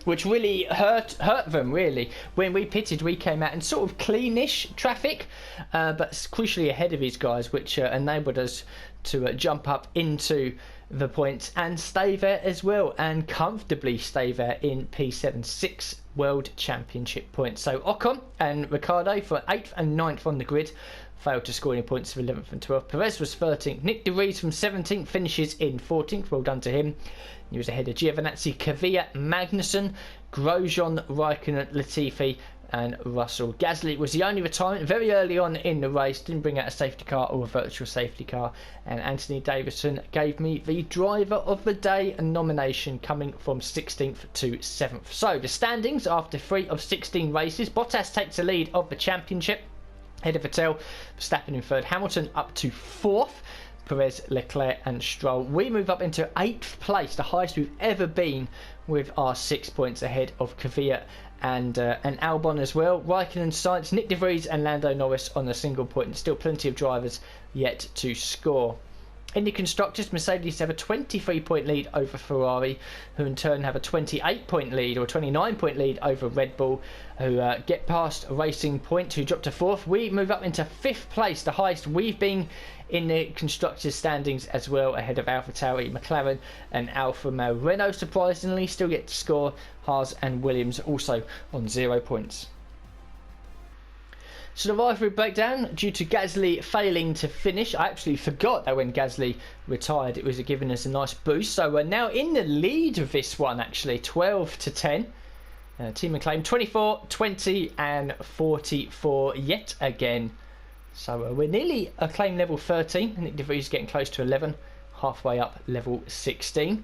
Which really hurt them, really. When we pitted, we came out in sort of cleanish traffic, but crucially ahead of these guys, which enabled us to jump up into the points and stay there as well, and comfortably stay there in P7. 6 World Championship points. So Ocon and Ricciardo for 8th and 9th on the grid failed to score any points for 11th and 12th. Perez was 13th. Nick De Vries from 17th finishes in 14th. Well done to him. He was ahead of Giovinazzi, Kvyat, Magnussen, Grosjean, Raikkonen, Latifi, and Russell. Gasly was the only retirement very early on in the race, didn't bring out a safety car or a virtual safety car, and Anthony Davidson gave me the driver of the day nomination, coming from 16th to 7th. So the standings after 3 of 16 races: Bottas takes the lead of the championship, ahead of Vettel, Verstappen in 3rd, Hamilton up to 4th, Perez, Leclerc and Stroll. We move up into 8th place, the highest we've ever been, with our 6 points ahead of Kvyat and Albon as well. Raikkonen, Sainz, Nick De Vries and Lando Norris on a single point, and still plenty of drivers yet to score. In the Constructors, Mercedes have a 23-point lead over Ferrari, who in turn have a 28-point lead or 29-point lead over Red Bull, who get past Racing Point, who drop to 4th. We move up into 5th place, the highest we've been in the Constructors standings as well, ahead of AlphaTauri, McLaren and Alfa Romeo. Renault surprisingly still get to score. Haas and Williams also on 0 points. So the rivalry breakdown due to Gasly failing to finish. I actually forgot that when Gasly retired it was giving us a nice boost. So we're now in the lead of this one, actually 12 to 10. Team McLaren 24, 20 and 44 yet again. So we're nearly acclaim level 13. Nick De Vries getting close to 11, halfway up level 16.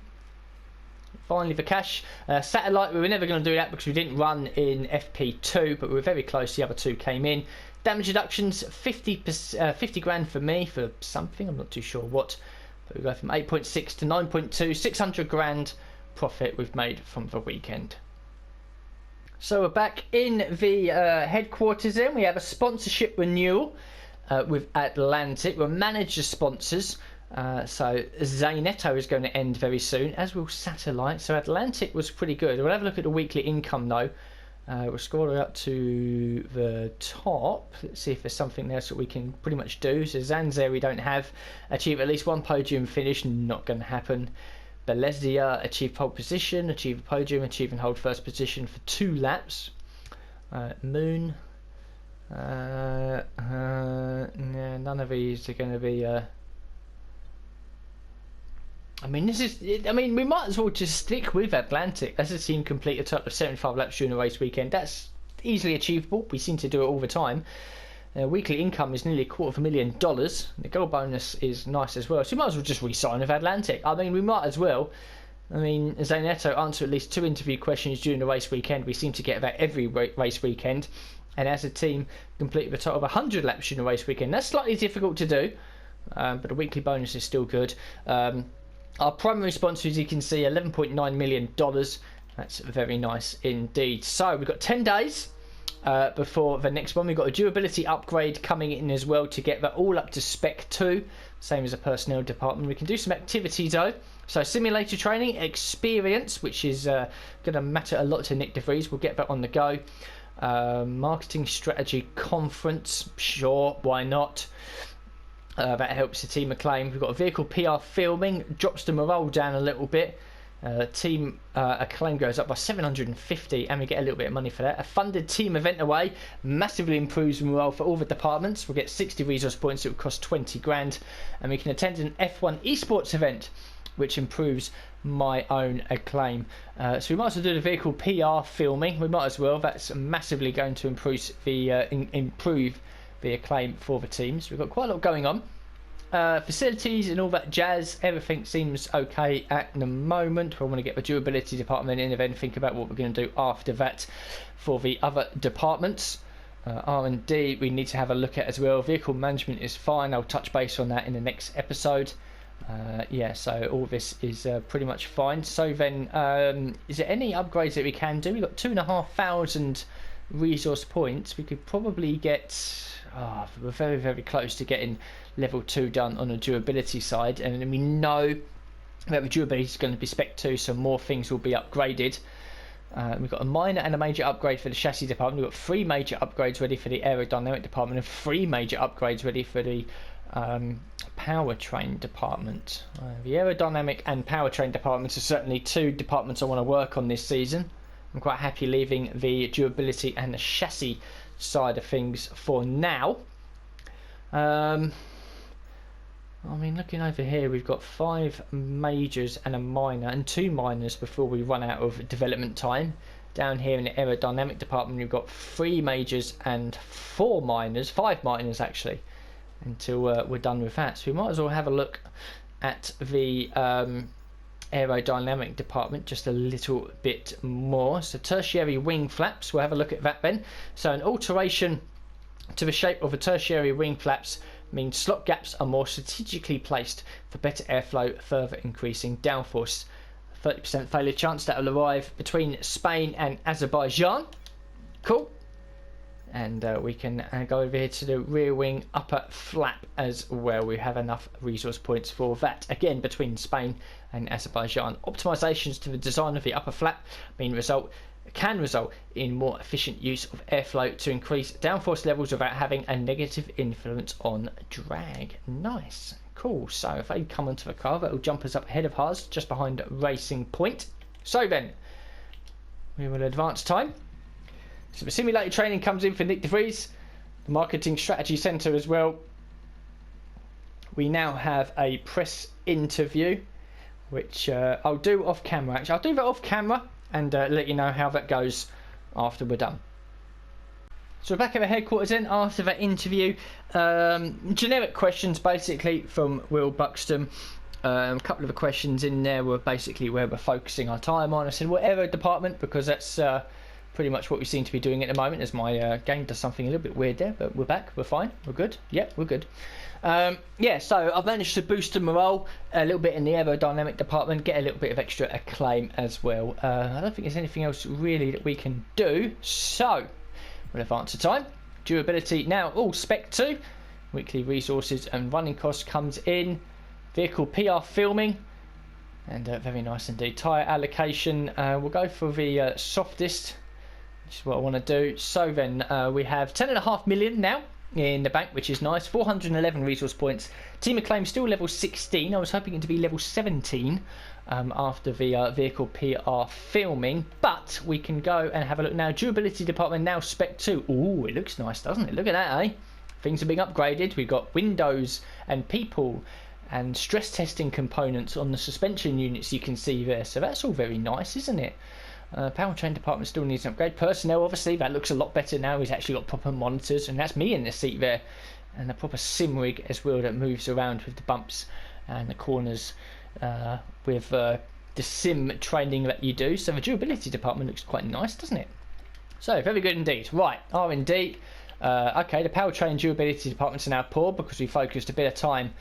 Finally the cash. Satellite, we were never going to do that because we didn't run in FP2, but we were very close. The other two came in. Damage reductions, 50 grand for me for something, I'm not too sure what. But we go from 8.6 to 9.2, 600 grand profit we've made from the weekend. So we're back in the headquarters then. We have a sponsorship renewal with Atlantic. We're manager sponsors. So Zaynetto is going to end very soon, as will Satellite. So Atlantic was pretty good. We'll have a look at the weekly income though. We'll scroll up to the top. Let's see if there's something else that we can pretty much do. So Zanzer we don't have. Achieve at least one podium finish, not going to happen. Belezia achieve pole position, achieve a podium, achieve and hold first position for 2 laps. Moon. None of these are going to be... I mean, we might as well just stick with Atlantic. As a team complete a total of 75 laps during the race weekend. That's easily achievable. We seem to do it all the time. Weekly income is nearly $250,000. The gold bonus is nice as well. So we might as well just re-sign with Atlantic. I mean, we might as well. I mean, Zaynetto answered at least 2 interview questions during the race weekend. We seem to get about every race weekend. And as a team, completed a total of 100 laps during the race weekend. That's slightly difficult to do. But the weekly bonus is still good. Our primary sponsor, as you can see, $11.9 million. That's very nice indeed. So we've got 10 days before the next one. We've got a durability upgrade coming in as well to get that all up to spec 2, same as a personnel department. We can do some activities though. So simulator training, experience, which is going to matter a lot to Nick De Vries. We'll get that on the go. Marketing strategy conference, sure, why not? That helps the team acclaim. We've got a vehicle PR filming, drops the morale down a little bit. Team acclaim goes up by 750 and we get a little bit of money for that. A funded team event away massively improves morale for all the departments. We'll get 60 resource points. It would cost 20 grand, and we can attend an F1 esports event which improves my own acclaim. So we might as well do the vehicle PR filming. We might as well. That's massively going to improve the acclaim for the teams. We've got quite a lot going on. Facilities and all that jazz, everything seems okay at the moment. We want to get the durability department in and then think about what we're going to do after that for the other departments. R&D we need to have a look at as well. Vehicle management is fine. I'll touch base on that in the next episode. Yeah, so all this is pretty much fine. So then, is there any upgrades that we can do? We've got 2,500 resource points. We could probably get... we're very, very close to getting level 2 done on the durability side, and we know that the durability is going to be spec 2, so more things will be upgraded. We've got a minor and a major upgrade for the chassis department. We've got 3 major upgrades ready for the aerodynamic department and 3 major upgrades ready for the powertrain department. The aerodynamic and powertrain departments are certainly 2 departments I want to work on this season. I'm quite happy leaving the durability and the chassis side of things for now. I mean, looking over here, we've got 5 majors and a minor and 2 minors before we run out of development time. Down here in the aerodynamic department, we've got 3 majors and 5 minors actually, until we're done with that. So we might as well have a look at the aerodynamic department just a little bit more. So tertiary wing flaps, we'll have a look at that then. So an alteration to the shape of the tertiary wing flaps means slot gaps are more strategically placed for better airflow, further increasing downforce. 30% failure chance that will arrive between Spain and Azerbaijan. Cool. And we can go over here to the rear wing upper flap as well. We have enough resource points for that. Again, between Spain and Azerbaijan. Optimizations to the design of the upper flap can result in more efficient use of airflow to increase downforce levels without having a negative influence on drag. Nice. Cool. So if they come onto the car, that will jump us up ahead of Haas, just behind Racing Point. So then, we will advance time. So the simulated training comes in for Nick de Vries, the marketing strategy centre as well. We now have a press interview, which I'll do off camera. Actually, I'll do that off camera and let you know how that goes after we're done. So we're back at the headquarters then after that interview. Generic questions basically from Will Buxton. A couple of the questions in there were basically where we're focusing our time on. I said whatever department, because that's pretty much what we seem to be doing at the moment, as my game does something a little bit weird there, but we're back, we're fine, we're good. Yep, we're good. Yeah, so I've managed to boost the morale a little bit in the aerodynamic department, get a little bit of extra acclaim as well. I don't think there's anything else really that we can do, so we'll advance to time. Durability now all spec 2. Weekly resources and running costs comes in. Vehicle PR filming, and very nice indeed. Tyre allocation, we'll go for the softest, which is what I want to do. So then we have 10.5 million now in the bank, which is nice. 411 resource points. Team acclaim still level 16. I was hoping it to be level 17 after the vehicle PR filming, but we can go and have a look now. Durability department now spec 2. Ooh, it looks nice, doesn't it? Look at that, eh? Things are being upgraded. We've got windows and people and stress testing components on the suspension units you can see there. So that's all very nice, isn't it? Powertrain department still needs an upgrade. Personnel, obviously, that looks a lot better now. He's actually got proper monitors, and that's me in the seat there, and a proper sim rig as well that moves around with the bumps and the corners with the sim training that you do. So the durability department looks quite nice, doesn't it? So very good indeed. Right, R&D. Okay, the powertrain durability departments are now poor because we focused a bit of time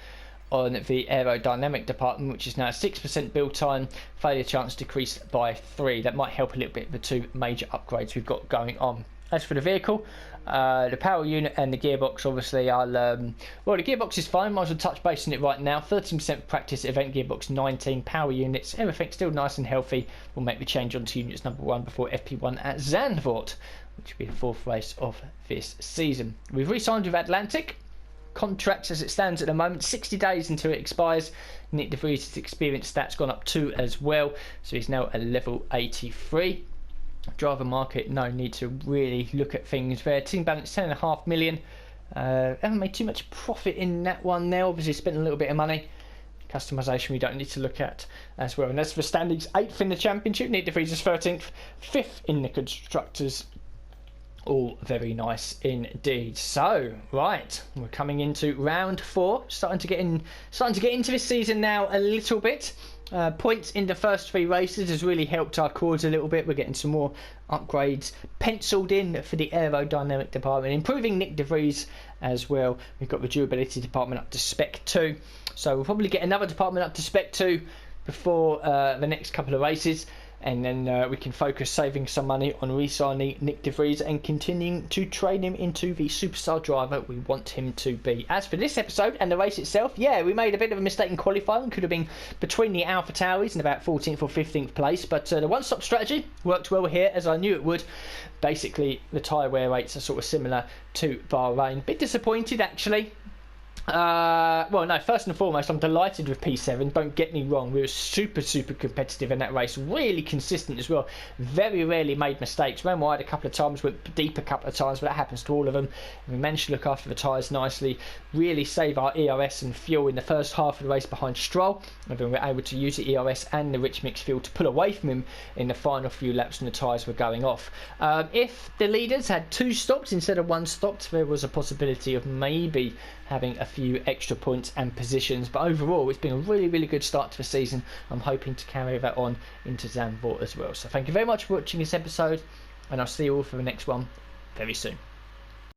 on the aerodynamic department, which is now 6% build time, failure chance decreased by 3. That might help a little bit with the 2 major upgrades we've got going on. As for the vehicle, the power unit and the gearbox, obviously, well, the gearbox is fine. Might as well touch base on it right now. 13% practice event gearbox, 19 power units. Everything still nice and healthy. We'll make the change onto units number 1 before FP1 at Zandvoort, which will be the 4th race of this season. We've re-signed with Atlantic. Contracts as it stands at the moment, 60 days until it expires. Nick de Vries' experience stats gone up 2 as well, so he's now at level 83. Driver market, no need to really look at things there. Team balance 10.5 million. Haven't made too much profit in that one there. Obviously spent a little bit of money. Customization we don't need to look at as well. And as for standings, 8th in the championship, Nick de Vries is 13th, 5th in the constructors. All very nice indeed. So right, we're coming into round 4, starting to get into this season now a little bit. Points in the first 3 races has really helped our cause a little bit. We're getting some more upgrades penciled in for the aerodynamic department, improving Nick de Vries as well. We've got the durability department up to spec 2, so we'll probably get another department up to spec 2 before the next couple of races. And then we can focus saving some money on re-signing Nick de Vries and continuing to train him into the superstar driver we want him to be. As for this episode and the race itself, yeah, we made a bit of a mistake in qualifying. Could have been between the Alpha Tauris in about 14th or 15th place, but the one-stop strategy worked well here, as I knew it would. Basically, the tyre wear rates are sort of similar to Bahrain. Bit disappointed, actually. Well, no, first and foremost, I'm delighted with P7. Don't get me wrong, we were super competitive in that race, really consistent as well. Very rarely made mistakes. Ran wide a couple of times, went deep a couple of times, but that happens to all of them. We managed to look after the tyres nicely, really save our ERS and fuel in the first half of the race behind Stroll, and then we were able to use the ERS and the rich mix fuel to pull away from him in the final few laps when the tyres were going off. If the leaders had 2 stops instead of 1 stopped, there was a possibility of maybe having a few extra points and positions, but overall it's been a really good start to the season. I'm hoping to carry that on into Zandvoort as well. So thank you very much for watching this episode, and I'll see you all for the next one very soon.